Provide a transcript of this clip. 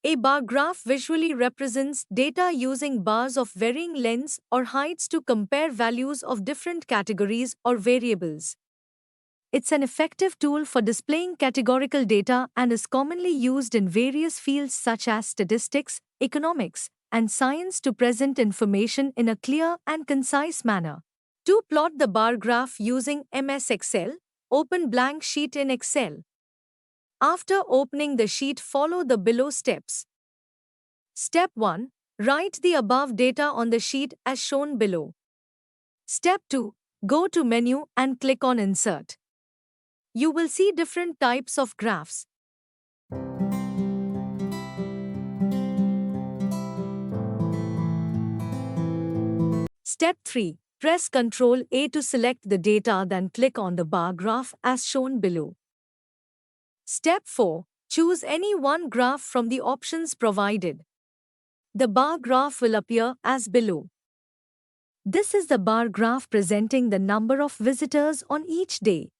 A bar graph visually represents data using bars of varying lengths or heights to compare values of different categories or variables. It's an effective tool for displaying categorical data and is commonly used in various fields such as statistics, economics, and science to present information in a clear and concise manner. To plot the bar graph using MS Excel, open blank sheet in Excel. After opening the sheet, follow the below steps. Step 1. Write the above data on the sheet as shown below. Step 2. Go to Menu and click on Insert. You will see different types of graphs. Step 3. Press Ctrl A to select the data, then click on the bar graph as shown below. Step 4. Choose any one graph from the options provided. The bar graph will appear as below. This is the bar graph presenting the number of visitors on each day.